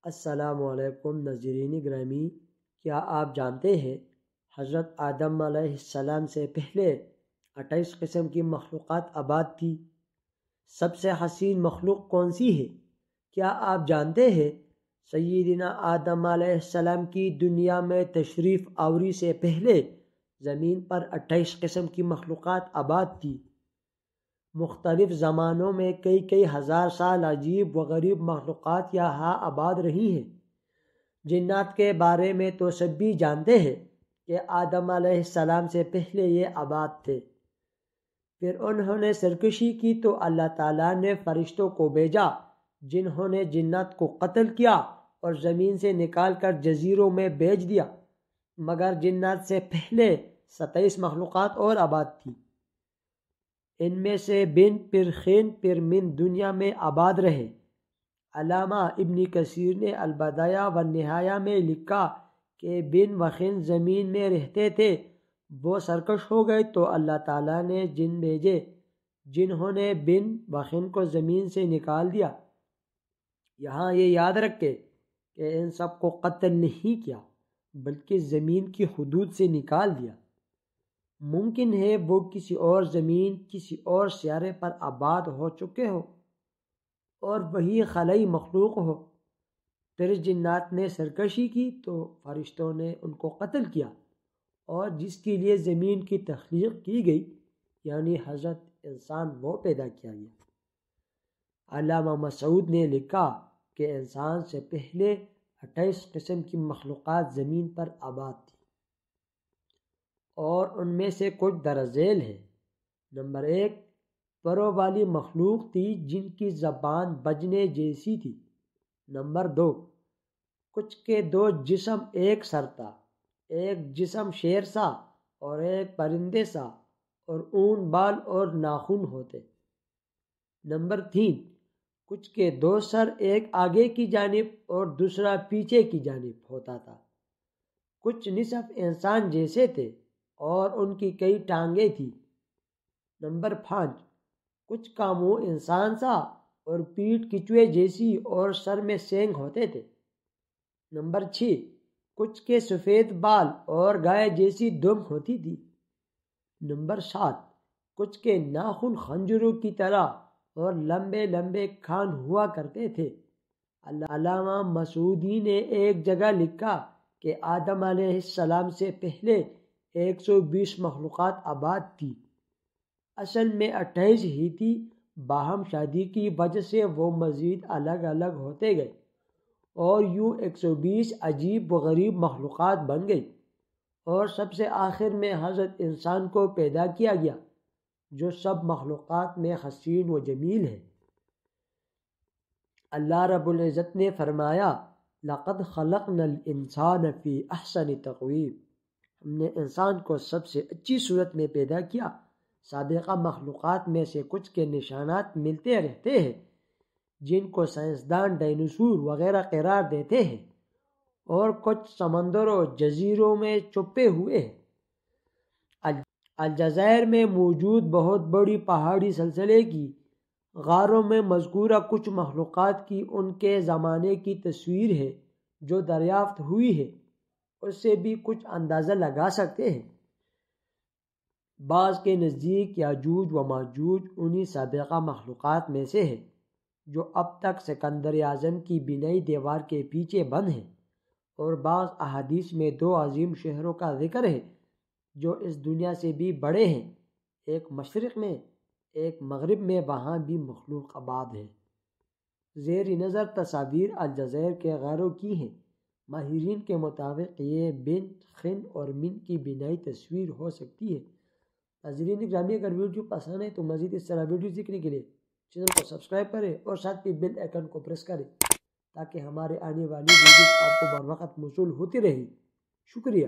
السلام علیکم ناظرین گرامی، کیا آپ جانتے ہیں حضرت آدم علیہ السلام سے پہلے 28 قسم کی مخلوقات آباد تھی؟ سب سے حسین مخلوق کون سی ہے؟ کیا آپ جانتے ہیں سیدنا آدم علیہ السلام کی دنیا میں تشریف آوری سے پہلے زمین پر 28 قسم کی مخلوقات آباد تھی؟ مختلف زمانوں میں کئی ہزار سال عجیب و غریب مخلوقات یہاں آباد رہی ہیں۔ جنات کے بارے میں تو سب بھی جانتے ہیں کہ آدم علیہ السلام سے پہلے یہ آباد تھے، پھر انہوں نے سرکشی کی تو اللہ تعالیٰ نے فرشتوں کو بھیجا جنہوں نے جنات کو قتل کیا اور زمین سے نکال کر جزیروں میں بیچ دیا، مگر جنات سے پہلے 27 مخلوقات اور آباد تھی۔ ان میں سے بن پھر خین پھر من دنیا میں آباد رہے۔ علامہ ابن کثیر نے البدایہ والنہایہ میں لکھا کہ بن و خین زمین میں رہتے تھے، وہ سرکش ہو گئے تو اللہ تعالیٰ نے جن بھیجے جنہوں نے بن و خین کو زمین سے نکال دیا۔ یہاں یہ یاد رکھے کہ ان سب کو قتل نہیں کیا بلکہ زمین کی حدود سے نکال دیا۔ ممکن ہے وہ کسی اور زمین، کسی اور سیارے پر آباد ہو چکے ہو اور وہی خلائی مخلوق ہو۔ پھر جنات نے سرکشی کی تو فرشتوں نے ان کو قتل کیا، اور جس کے لیے زمین کی تخلیق کی گئی یعنی حضرت انسان وہ پیدا کیا گیا۔ علامہ مسعود نے لکھا کہ انسان سے پہلے 28 قسم کی مخلوقات زمین پر آباد تھی، اور ان میں سے کچھ درج ذیل ہے۔ نمبر 1، پروں والی مخلوق تھی جن کی زبان بجنے جیسی تھی۔ نمبر 2، کچھ کے 2 جسم ایک سر تھا، ایک جسم شیر سا اور ایک پرندے سا، اور اون بال اور ناخن ہوتے۔ نمبر 3، کچھ کے 2 سر، ایک آگے کی جانب اور دوسرا پیچھے کی جانب ہوتا تھا۔ کچھ نصف انسان جیسے تھے اور ان کی کئی ٹانگیں تھیں۔ نمبر 5، کچھ کا منہ انسان سا اور پیٹھ کچھوے جیسی اور سر میں سینگ ہوتے تھے۔ نمبر 6، کچھ کے سفید بال اور گائے جیسی دم ہوتی تھی۔ نمبر 7، کچھ کے ناخن خنجروں کی طرح اور لمبے لمبے کان ہوا کرتے تھے۔ علامہ مسعودی نے ایک جگہ لکھا کہ آدم علیہ السلام سے پہلے 120 مخلوقات آباد تھی۔ اصل میں 28 ہی تھی، باہم شادی کی وجہ سے وہ مزید الگ الگ ہوتے گئے اور یوں 120 عجیب و غریب مخلوقات بن گئی، اور سب سے آخر میں حضرت انسان کو پیدا کیا گیا جو سب مخلوقات میں حسین و جمیل ہے۔ اللہ رب العزت نے فرمایا، لَقَدْ خَلَقْنَا الْإِنسَانَ فِي أَحْسَنِ تَقْوِيمٍ، ہم نے انسان کو سب سے اچھی صورت میں پیدا کیا۔ سابقہ مخلوقات میں سے کچھ کے نشانات ملتے رہتے ہیں جن کو سائنسدان ڈائنوسور وغیرہ قرار دیتے ہیں، اور کچھ سمندروں جزیروں میں چھپے ہوئے ہیں۔ الجزائر میں موجود بہت بڑی پہاڑی سلسلے کی غاروں میں مذکورہ کچھ مخلوقات کی ان کے زمانے کی تصویر ہے جو دریافت ہوئی ہے، اس سے بھی کچھ اندازہ لگا سکتے ہیں۔ بعض کے نزدیک یاجوج و ماجوج انہی سابقہ مخلوقات میں سے ہے جو اب تک سکندر اعظم کی بنائی دیوار کے پیچھے بند ہیں، اور بعض احادیث میں 2 عظیم شہروں کا ذکر ہے جو اس دنیا سے بھی بڑے ہیں، ایک مشرق میں ایک مغرب میں، وہاں بھی مخلوق آباد ہے۔ زیر نظر تصاویر الجزائر کے غاروں کی ہیں۔ ماہرین کے مطابق یہ بن، خن اور من کی بنائی تصویر ہو سکتی ہے۔ ناظرین گرامی، اگر ویڈیو پسند ہے تو مزید اس طرح ویڈیو دیکھنے کے لیے چینل کو سبسکرائب کریں اور ساتھ ہی بیل آئیکن کو پریس کریں تاکہ ہمارے آنے والی ویڈیوز آپ کو بر وقت موصول ہوتی رہیں۔ شکریہ۔